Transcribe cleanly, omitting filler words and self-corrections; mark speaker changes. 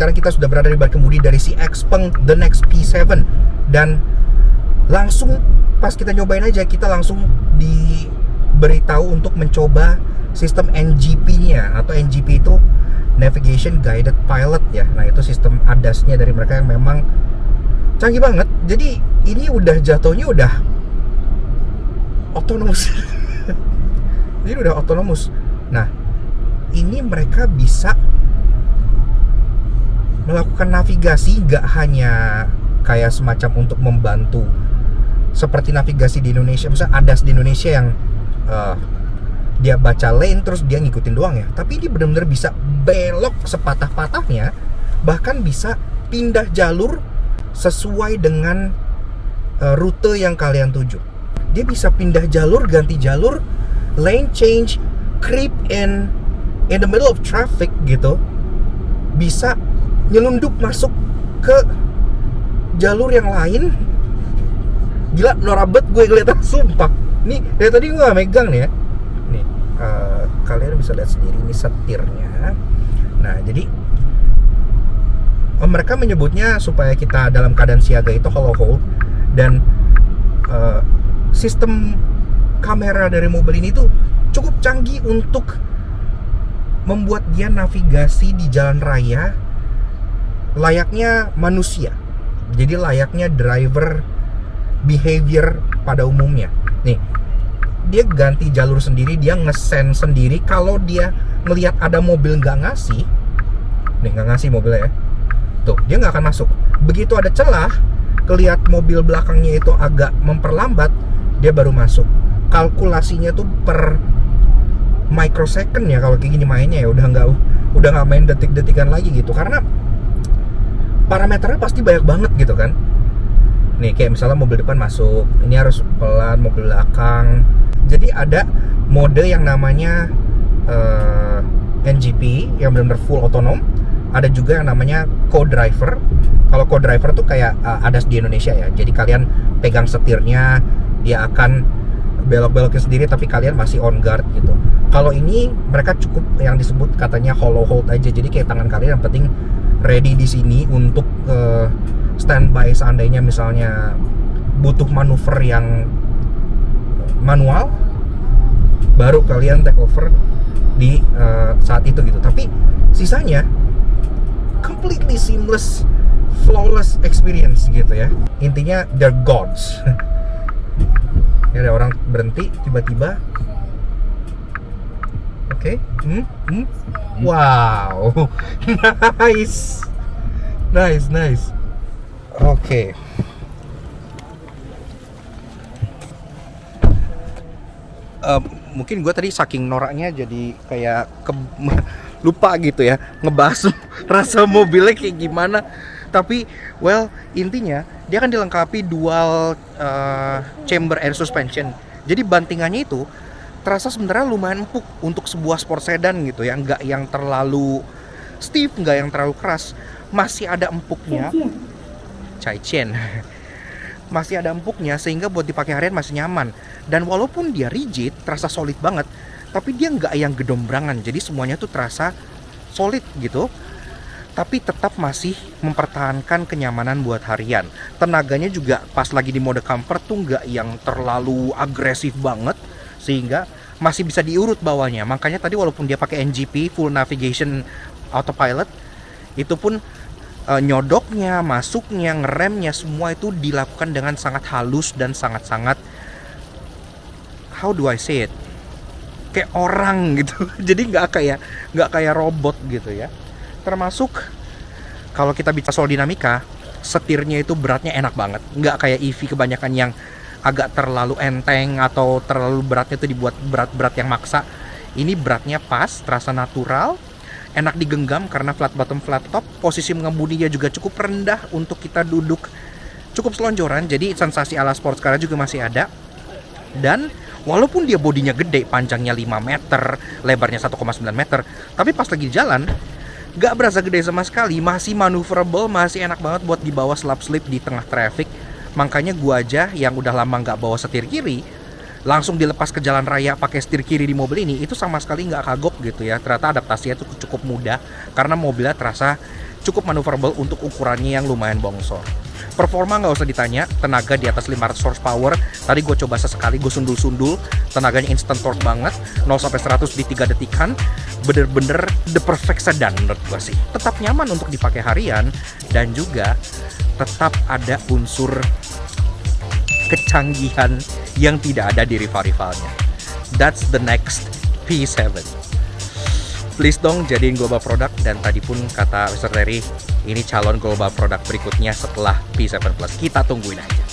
Speaker 1: sekarang kita sudah berada di balik kemudi dari si Xpeng The Next P7. Dan langsung pas kita nyobain aja, kita langsung diberitahu untuk mencoba sistem NGP-nya. Atau NGP itu Navigation Guided Pilot ya. Nah itu sistem ADAS-nya dari mereka yang memang canggih banget. Jadi ini udah jatuhnya udah otonomous. Jadi udah otonomous. Nah ini mereka bisa melakukan navigasi, gak hanya kayak semacam untuk membantu seperti navigasi di Indonesia, misalnya ADAS di Indonesia yang dia baca lane terus dia ngikutin doang ya. Tapi ini benar-benar bisa belok sepatah-patahnya, bahkan bisa pindah jalur sesuai dengan rute yang kalian tuju. Dia bisa pindah jalur, ganti jalur, lane change, creep in the middle of traffic gitu. Bisa nyelundup masuk ke jalur yang lain. Gila, norabet gue ngeliatnya, sumpah. Nih, dari tadi gue gak megang nih ya. Nih, kalian bisa lihat sendiri, ini setirnya. Nah, jadi mereka menyebutnya supaya kita dalam keadaan siaga itu hollow hold. Dan sistem kamera dari mobil ini tuh cukup canggih untuk membuat dia navigasi di jalan raya layaknya manusia. Jadi layaknya driver behavior pada umumnya. Nih, dia ganti jalur sendiri, dia nge-send sendiri. Kalau dia ngelihat ada mobil nggak ngasih, nih nggak ngasih mobilnya ya, tuh dia nggak akan masuk. Begitu ada celah, kelihat mobil belakangnya itu agak memperlambat, dia baru masuk. Kalkulasinya tuh per microsecond ya kalau kayak gini mainnya ya, udah nggak main detik-detikan lagi gitu, karena parameternya pasti banyak banget gitu kan. Nih kayak misalnya mobil depan masuk, ini harus pelan, mobil belakang. Jadi ada mode yang namanya NGP yang benar-benar full otonom. Ada juga yang namanya co-driver. Kalau co-driver tuh kayak ADAS di Indonesia ya. Jadi kalian pegang setirnya, dia akan belok-belokin sendiri tapi kalian masih on guard gitu. Kalau ini mereka cukup yang disebut katanya hollow hold aja. Jadi kayak tangan kalian yang penting ready di sini untuk standby seandainya misalnya butuh manuver yang manual, baru kalian take over di saat itu gitu. Tapi sisanya completely seamless, flawless experience gitu ya. Intinya they're gods. Ya, ada orang berhenti tiba-tiba. Oke, wow, nice. Oke. Mungkin gue tadi saking noraknya jadi kayak lupa gitu ya ngebahas rasa mobilnya kayak gimana. Tapi well, intinya dia kan dilengkapi dual chamber air suspension. Jadi bantingannya itu terasa sebenarnya lumayan empuk untuk sebuah sport sedan gitu ya, nggak yang terlalu stiff, nggak yang terlalu keras, masih ada empuknya. Caichen masih ada empuknya sehingga buat dipakai harian masih nyaman. Dan walaupun dia rigid, terasa solid banget, tapi dia nggak yang gedombrangan, jadi semuanya tuh terasa solid gitu, tapi tetap masih mempertahankan kenyamanan buat harian. Tenaganya juga pas lagi di mode comfort tuh nggak yang terlalu agresif banget, sehingga masih bisa diurut bawahnya. Makanya tadi walaupun dia pakai NGP full navigation autopilot, itu pun nyodoknya, masuknya, ngeremnya semua itu dilakukan dengan sangat halus dan sangat-sangat, how do I say it, kayak orang gitu. Jadi nggak kayak robot gitu ya. Termasuk kalau kita bicara soal dinamika, setirnya itu beratnya enak banget, nggak kayak EV kebanyakan yang agak terlalu enteng atau terlalu beratnya itu dibuat berat-berat yang maksa. Ini beratnya pas, terasa natural, enak digenggam karena flat bottom flat top. Posisi mengemudinya juga cukup rendah untuk kita duduk, cukup selonjoran, jadi sensasi ala sports car juga masih ada. Dan walaupun dia bodinya gede, panjangnya 5 meter, lebarnya 1,9 meter, tapi pas lagi jalan gak berasa gede sama sekali, masih maneuverable, masih enak banget buat dibawa slap-slip di tengah traffic. Makanya gua aja yang udah lama gak bawa setir kiri, langsung dilepas ke jalan raya pakai setir kiri di mobil ini, itu sama sekali gak kagok gitu ya. Ternyata adaptasinya tuh cukup mudah karena mobilnya terasa cukup maneuverable untuk ukurannya yang lumayan bongsor. Performa nggak usah ditanya, tenaga di atas 500 horsepower. Tadi gue coba sesekali, gue sundul-sundul, tenaganya instant torque banget, 0-100 di 3 detikan. Bener-bener the perfect sedan menurut gue sih. Tetap nyaman untuk dipakai harian, dan juga tetap ada unsur kecanggihan yang tidak ada di rival-rivalnya. That's the next P7. Please dong jadiin global product, dan tadi pun kata Mr. Terry, ini calon global product berikutnya setelah P7 Plus. Kita tungguin aja.